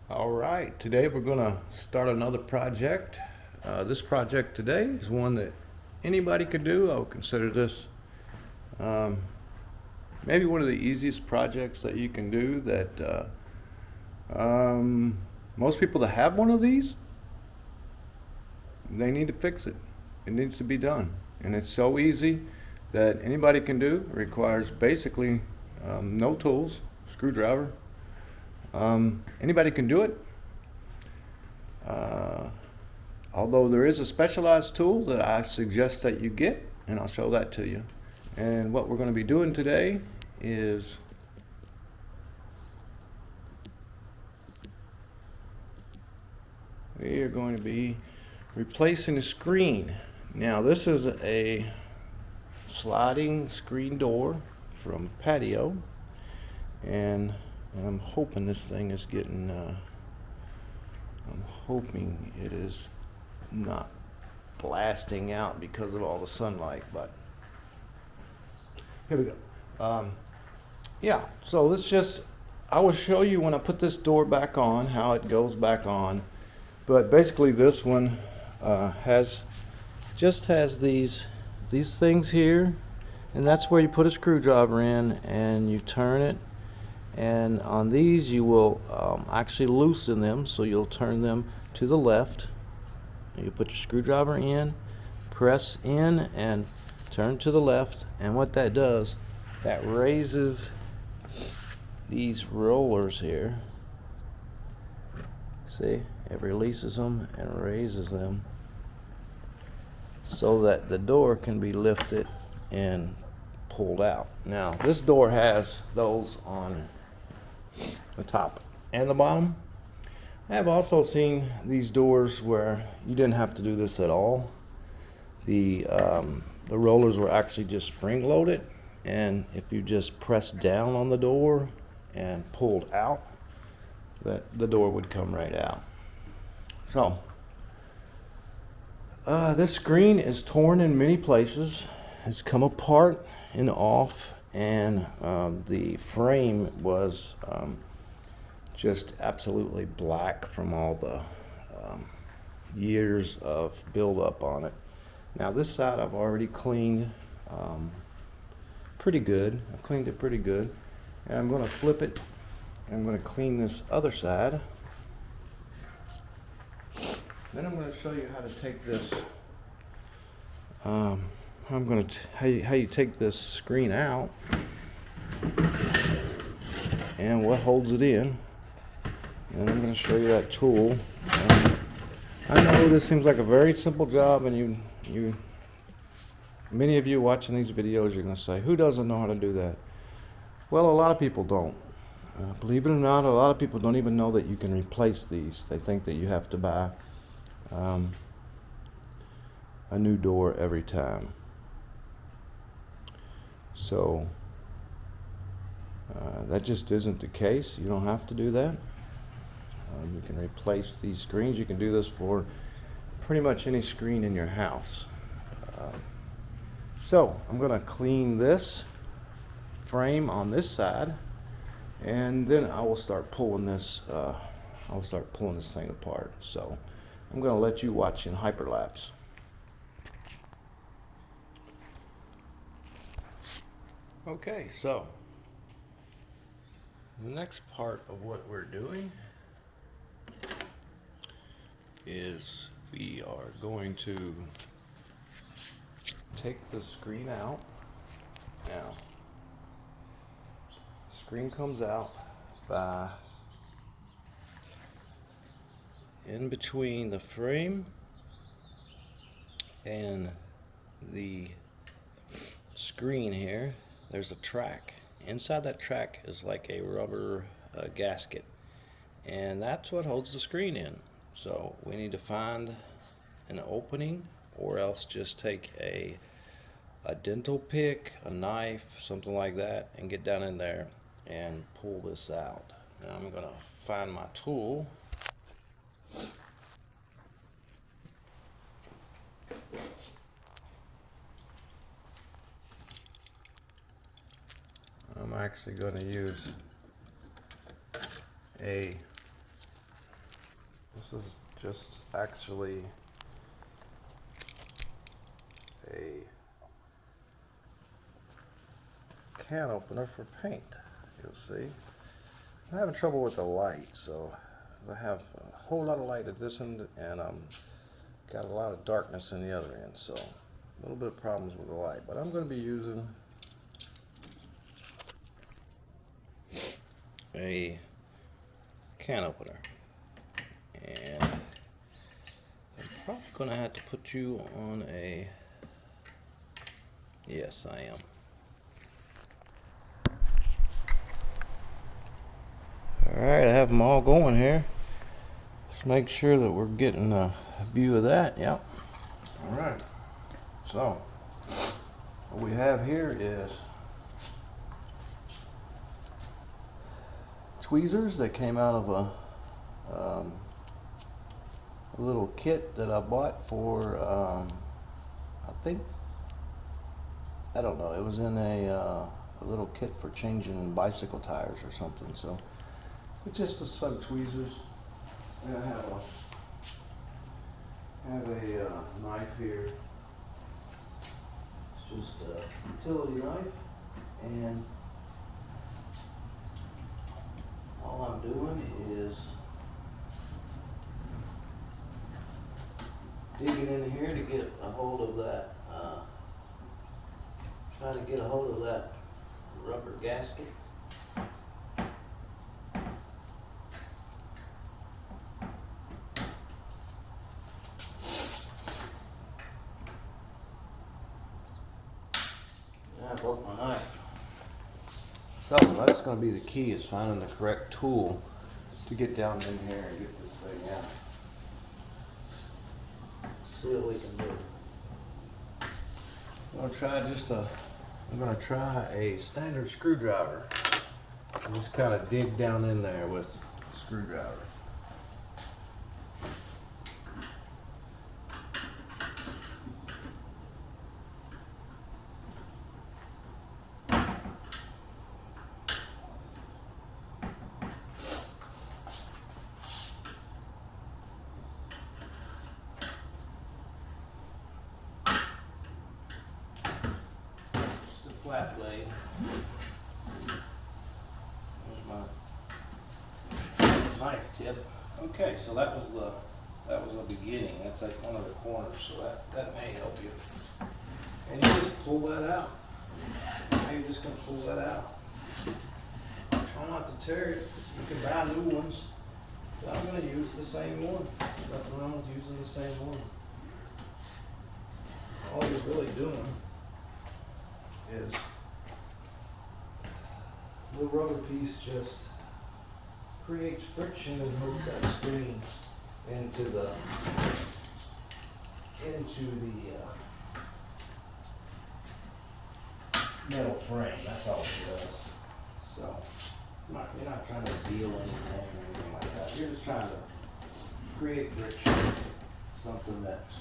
All right, today we're going to start another project. This project today is one that anybody could do. I would consider this um, maybe one of the easiest projects that you can do that most people that have one of these, they need to fix it. It needs to be done. And it's so easy that anybody can do. It requires basically no tools, screwdriver. Anybody can do it. Uh, Although there is a specialized tool that I suggest that you get, and I'll show that to you. And what we're going to be doing today is we are going to be replacing the screen. Now this is a sliding screen door from Patio, and I'm hoping this thing is getting, I'm hoping it is not blasting out because of all the sunlight, but here we go. Yeah, so I will show you when I put this door back on how it goes back on. But basically this one has these things here, and that's where you put a screwdriver in and you turn it, and on these you will actually loosen them, so you'll turn them to the left. You put your screwdriver in, press in, and turn to the left, and what that does, that raises these rollers here. See, it releases them and raises them so that the door can be lifted and pulled out. Now, this door has those on the top and the bottom. I have also seen these doors where you didn't have to do this at all. The rollers were actually just spring loaded, and if you just pressed down on the door and pulled out, that the door would come right out. So this screen is torn in many places. It's come apart and off, and the frame was just absolutely black from all the years of buildup on it. Now this side I've already cleaned pretty good. I've cleaned it pretty good, and I'm going to flip it. I'm going to clean this other side. Then I'm going to show you how to take this. How you take this screen out and what holds it in. And I'm going to show you that tool. I know this seems like a very simple job, and many of you watching these videos, you're going to say, who doesn't know how to do that? Well, a lot of people don't. Believe it or not, a lot of people don't even know that you can replace these. They think that you have to buy a new door every time. So that just isn't the case. You don't have to do that. You can replace these screens. You can do this for pretty much any screen in your house. So I'm going to clean this frame on this side, and then I will start pulling this. Thing apart. So I'm going to let you watch in hyperlapse. Okay, so the next part of what we're doing is we are going to take the screen out. Now, the screen comes out by in between the frame and the screen here. There's a track. Inside that track is like a rubber gasket, and that's what holds the screen in. So we need to find an opening, or else just take a dental pick, a knife, something like that, and get down in there and pull this out. Now I'm going to find my tool. I'm actually going to use a This is just actually a can opener for paint. You'll see. I'm having trouble with the light, so I have a whole lot of light at this end and got a lot of darkness in the other end, so a little bit of problems with the light. But I'm going to be using a can opener, and I'm probably going to have to put you on a, yes I am. Alright, I have them all going here. Let's make sure that we're getting a view of that. Yep. Alright. So, what we have here is tweezers that came out of a little kit that I bought for, I don't know, it was in a little kit for changing bicycle tires or something. So, it's just some tweezers. And I have a knife here. It's just a utility knife, and all I'm doing is digging in here to get a hold of that, trying to get a hold of that rubber gasket. I broke my knife. So that's going to be the key, is finding the correct tool to get down in here and get this thing out. See what we can do. I'm going to try a standard screwdriver. And just kind of dig down in there with a screwdriver. Flat blade. There's my knife tip. Okay, so that was the beginning. That's like one of the corners, so that may help you. And you just pull that out. Now you're just gonna pull that out. Try not to tear it. You can buy new ones. But I'm gonna use the same one. Nothing wrong with using the same one. All you're really doing is the rubber piece just creates friction and moves that screen into the metal frame. That's all it does. So you're not trying to seal anything or anything like that. You're just trying to create friction, something that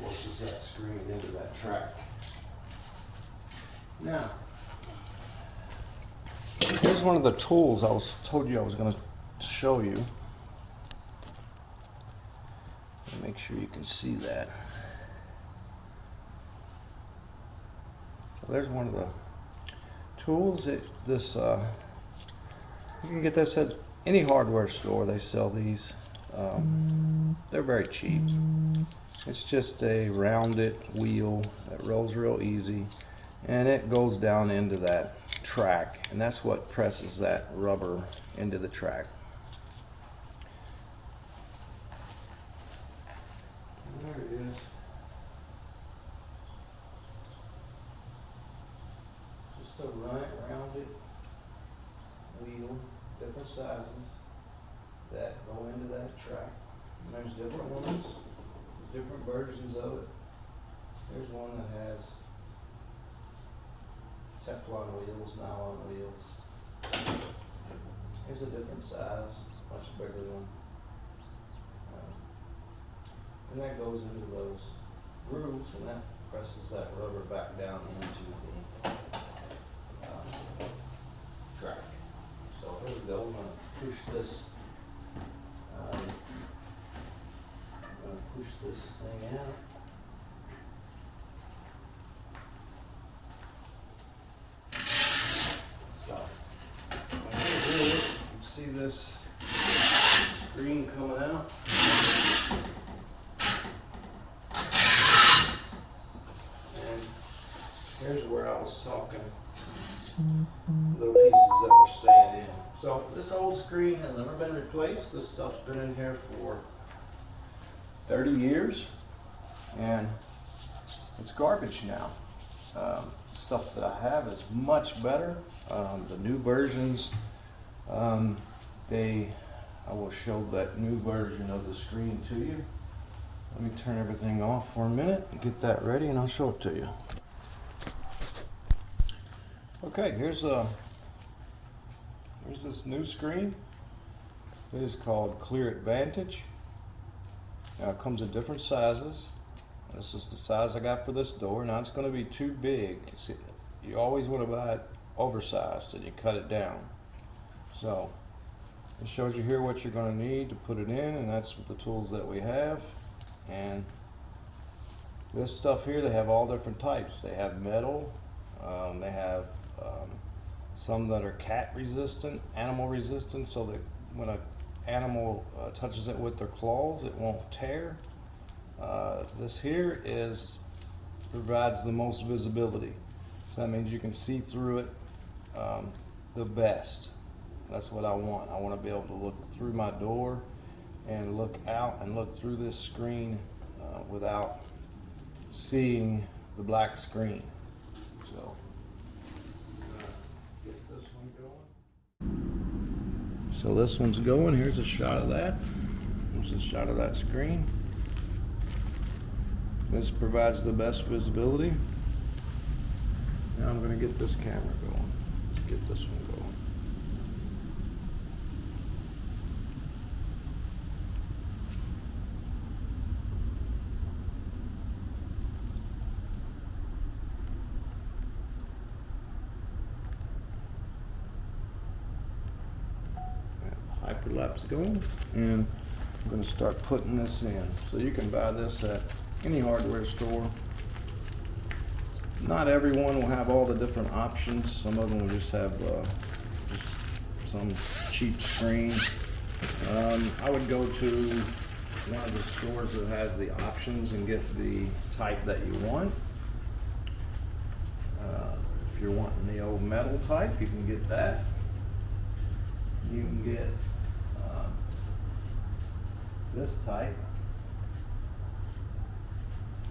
forces that screen into that track. Now, here's one of the tools I told you I was going to show you. Make sure you can see that. So there's one of the tools. You can get this at any hardware store. They sell these. They're very cheap. It's just a rounded wheel that rolls real easy, and it goes down into that track, and that's what presses that rubber into the track. There it is. Just a rounded wheel, different sizes, that go into that track. And there's different ones, different versions of it. There's one that has Teflon wheels, nylon wheels. Here's a different size, much bigger one. And that goes into those grooves, and that presses that rubber back down into the track. So here we go. I'm going to push this push this thing out. So, when I do it, you can see this screen coming out. And here's where I was talking. Little pieces that were staying in. So this old screen has never been replaced. This stuff's been in here for 30 years and it's garbage now. Stuff that I have is much better. The new versions, I will show that new version of the screen to you. Let me turn everything off for a minute and get that ready and I'll show it to you. Okay, here's this new screen. It is called Clear Advantage. Now it comes in different sizes. This is the size I got for this door. Now it's going to be too big. See, you always want to buy it oversized and you cut it down. So it shows you here what you're going to need to put it in, and that's the tools that we have. And this stuff here, they have all different types. They have metal, they have some that are cat resistant, animal resistant, so that when an animal touches it with their claws, it won't tear. This here provides the most visibility. So that means you can see through it the best. That's what I want. I want to be able to look through my door and look out and look through this screen without seeing the black screen. So get this one going. So this one's going. Here's a shot of that. Here's a shot of that screen. This provides the best visibility. Now I'm going to get this camera going. Let's get this one going. Hyperlapse going, and I'm going to start putting this in. So you can buy this at any hardware store. Not everyone will have all the different options. Some of them will just have just some cheap screen. I would go to one of the stores that has the options and get the type that you want. If you're wanting the old metal type, you can get that. You can get this type,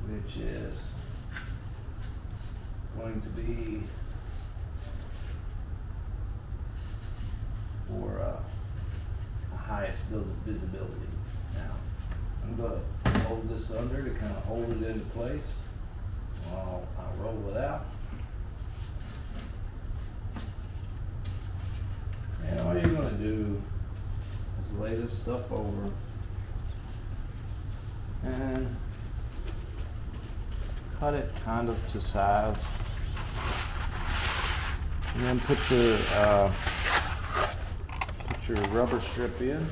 which is going to be for the highest visibility. Now, I'm going to hold this under to kind of hold it into place while I roll it out. And all you're going to do is lay this stuff over and cut it kind of to size, and then put your rubber strip in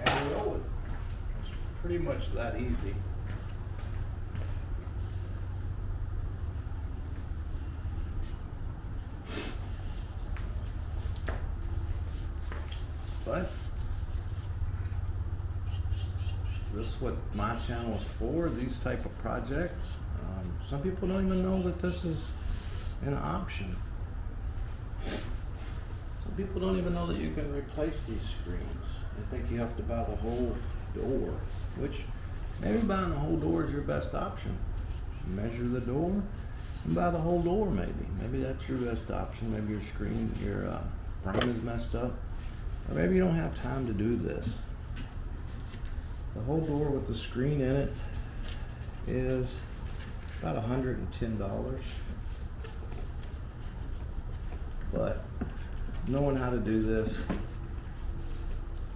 and roll it. It's pretty much that easy. But this is what my channel is for, these type of projects. Some people don't even know that this is an option. Some people don't even know that you can replace these screens. They think you have to buy the whole door, which maybe buying the whole door is your best option. Measure the door and buy the whole door maybe. Maybe that's your best option. Maybe your screen, your frame is messed up. Or maybe you don't have time to do this. The whole door with the screen in it is about $110. But knowing how to do this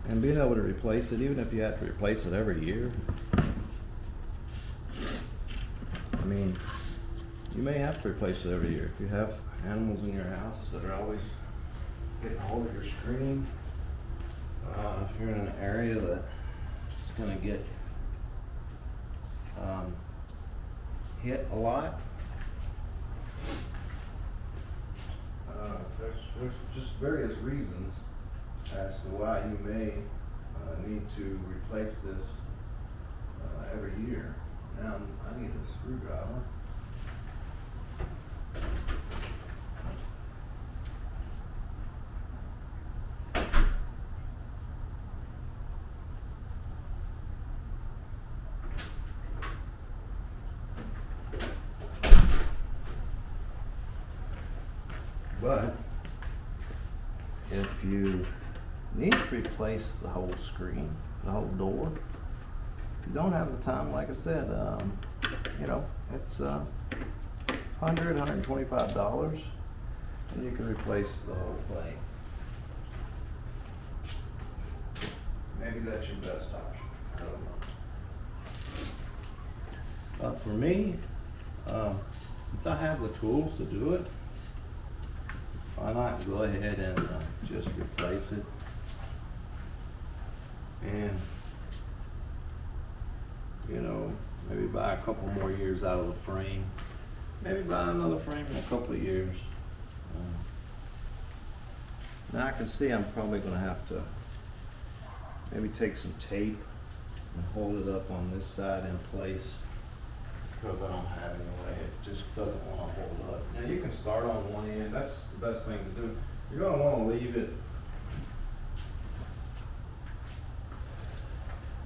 and being able to replace it, even if you have to replace it every year, I mean, you may have to replace it every year. If you have animals in your house that are always getting a hold of your screen, if you're in an area that's gonna get hit a lot, there's just various reasons as to why you may need to replace this every year. Now I need a screwdriver. But if you need to replace the whole screen, the whole door, if you don't have the time, like I said, you know, it's $125, and you can replace the whole thing. Maybe that's your best option. I don't know. For me, since I have the tools to do it, why not go ahead and just replace it, and you know, maybe buy a couple more years out of the frame, maybe buy another frame in a couple of years. Now I can see I'm probably going to have to maybe take some tape and hold it up on this side in place, because I don't have any way. It just doesn't want to hold up. Now you can start on one end. That's the best thing to do. You're going to want to leave it.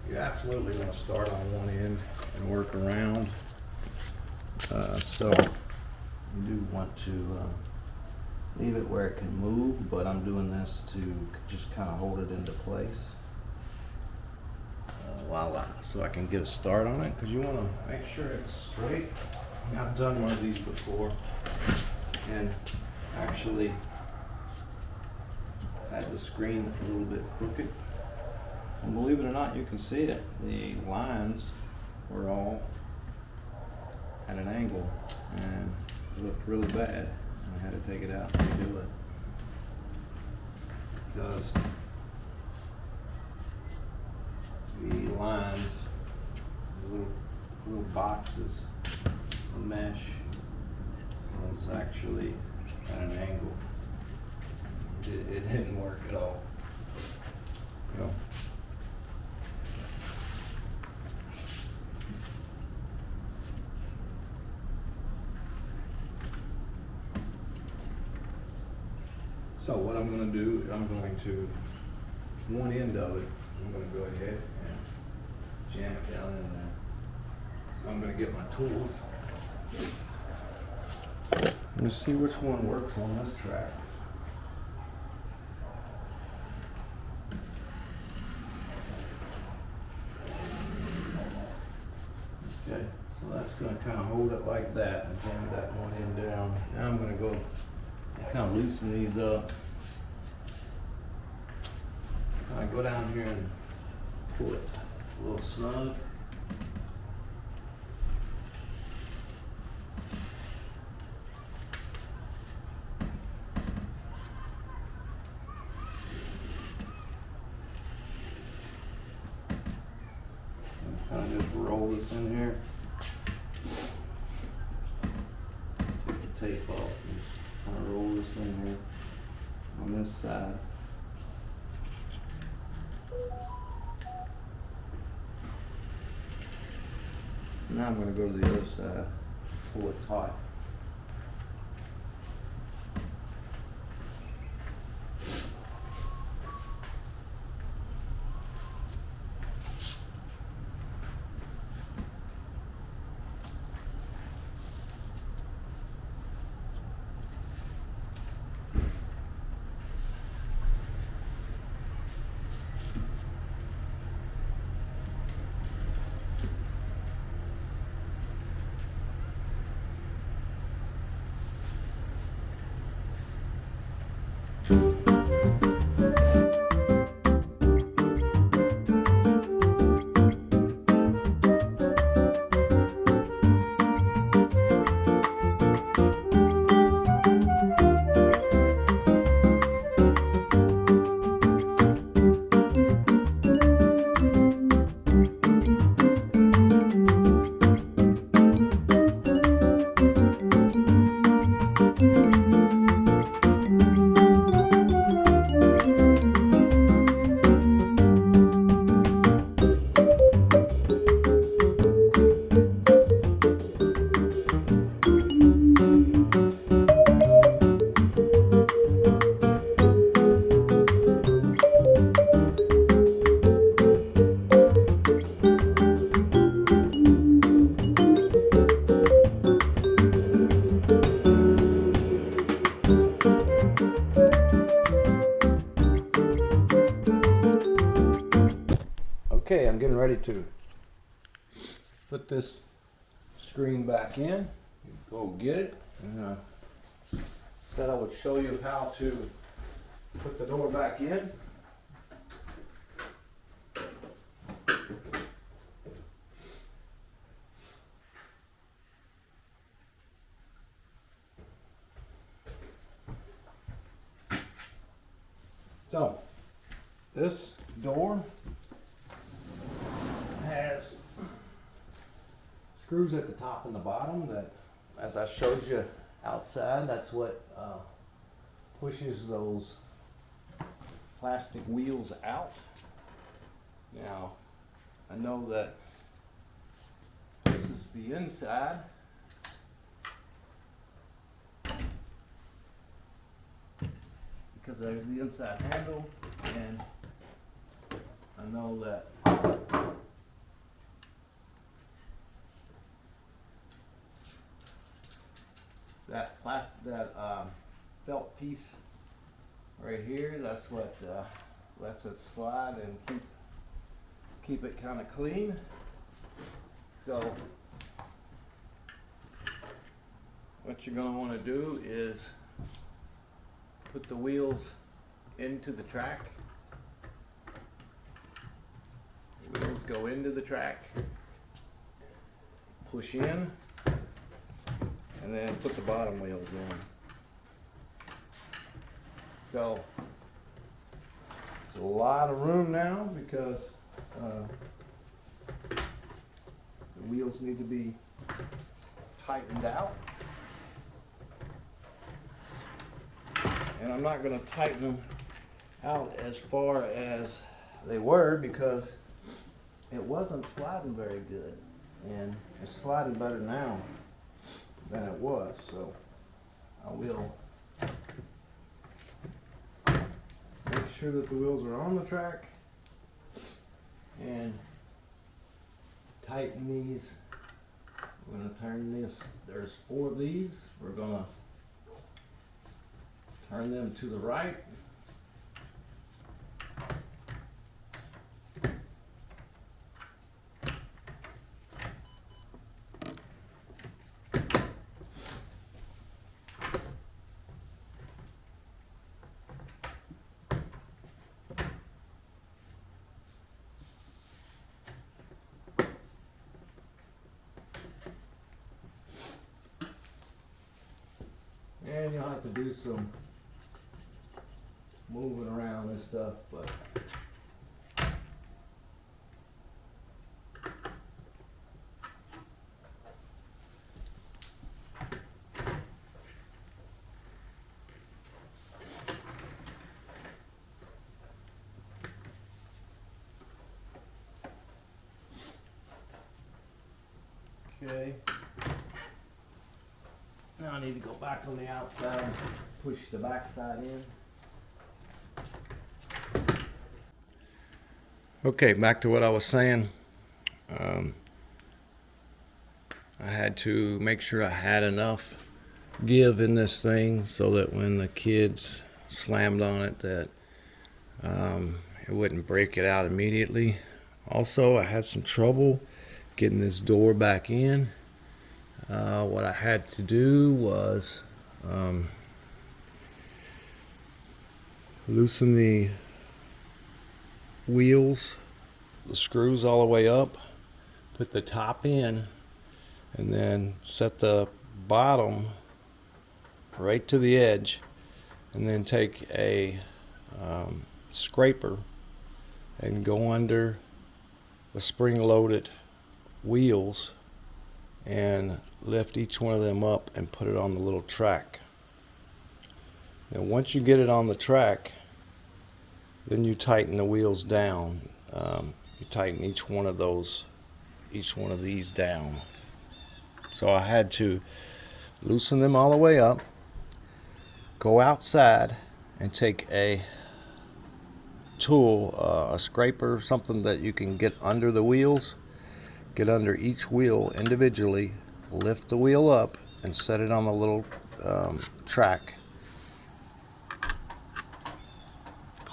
You're absolutely going to start on one end and work around. So you do want to leave it where it can move, but I'm doing this to just kind of hold it into place. So I can get a start on it, because you want to make sure it's straight. I've done one of these before and actually had the screen a little bit crooked, and believe it or not, you can see it. The lines were all at an angle and it looked really bad. I had to take it out and redo it, because the lines, little boxes, the mesh was actually at an angle. It didn't work at all. You know. So what I'm going to do, I'm going to, one end of it, I'm going to go ahead and jam it down in there. So I'm going to get my tools. Let's see which one works on this track. Okay, so that's going to kind of hold it like that and jam that one end down. Now I'm going to go and kind of loosen these up. I go down here and pull it a little snug. And kind of just roll this in here. Take the tape off and kind of roll this in here on this side. Now I'm going to go to the other side, pull it tight. Okay, I'm getting ready to put this screen back in. Go get it. And said I would show you how to put the door back in. So, this door has screws at the top and the bottom that, as I showed you outside, that's what pushes those plastic wheels out. Now, I know that this is the inside. Because there's the inside handle, and I know that felt piece right here, that's what lets it slide and keep it kind of clean. So what you're going to want to do is put the wheels into the track. The wheels go into the track, push in, and then put the bottom wheels in. So it's a lot of room now because the wheels need to be tightened out. And I'm not going to tighten them out as far as they were because it wasn't sliding very good, and it's sliding better now than it was. So I will make sure that the wheels are on the track and tighten these. We're going to turn this, there's 4 of these. We're going to turn them to the right. And you'll have to do some moving around and stuff, but okay. Now I need to go back on the outside and push the back side in. Okay, back to what I was saying. I had to make sure I had enough give in this thing so that when the kids slammed on it that it wouldn't break it out immediately. Also, I had some trouble getting this door back in. What I had to do was loosen the wheels, the screws all the way up, put the top in, and then set the bottom right to the edge, and then take a scraper and go under the spring-loaded wheels and lift each one of them up and put it on the little track. Now once you get it on the track, then you tighten the wheels down. You tighten each one of these down. So I had to loosen them all the way up, go outside and take a tool, a scraper, something that you can get under the wheels, get under each wheel individually, lift the wheel up and set it on the little track.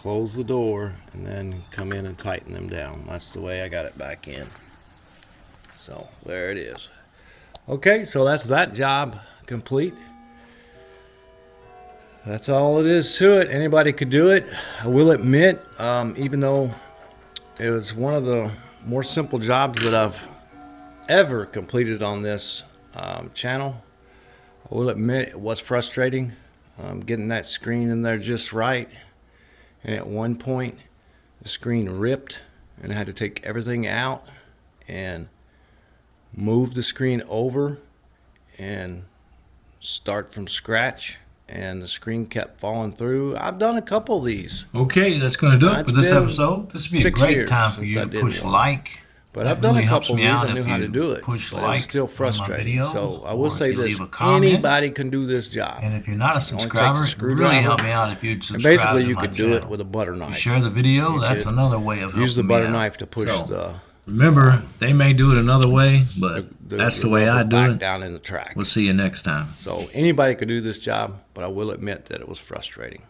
close the door and then come in and tighten them down. That's the way I got it back in. So there it is. Okay, so that's that job complete. That's all it is to it. Anybody could do it. I will admit, even though it was one of the more simple jobs that I've ever completed on this channel, I will admit it was frustrating getting that screen in there just right. And at one point, the screen ripped, and I had to take everything out and move the screen over and start from scratch. And the screen kept falling through. I've done a couple of these. Okay, that's going to do it for this episode. This would be a great time for you to push like. But I've done a couple of these. I knew how to do it. Push but like. It's still frustrating. So I will say this: comment, anybody can do this job. And if you're not a subscriber, it would really help me out if you'd subscribe. And basically, you could do channel. it with a butter knife. You share the video. That's another way of helping use the butter me knife out. to push the. Remember, they may do it another way, but that's the way I do it. Down in the track. We'll see you next time. So anybody could do this job, but I will admit that it was frustrating.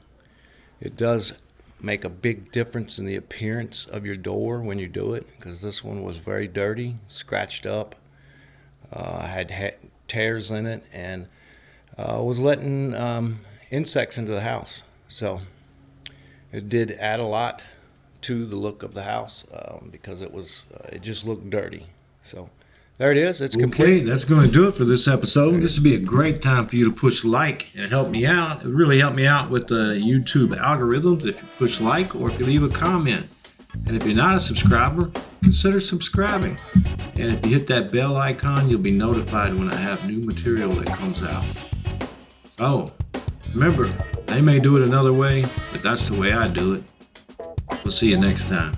It does make a big difference in the appearance of your door when you do it, because this one was very dirty, scratched up, had tears in it, and was letting insects into the house. So it did add a lot to the look of the house because it just looked dirty. So there it is. It's complete. Okay, that's going to do it for this episode. This would be a great time for you to push like and help me out. It would really help me out with the YouTube algorithms if you push like or if you leave a comment. And if you're not a subscriber, consider subscribing. And if you hit that bell icon, you'll be notified when I have new material that comes out. Oh, remember, they may do it another way, but that's the way I do it. We'll see you next time.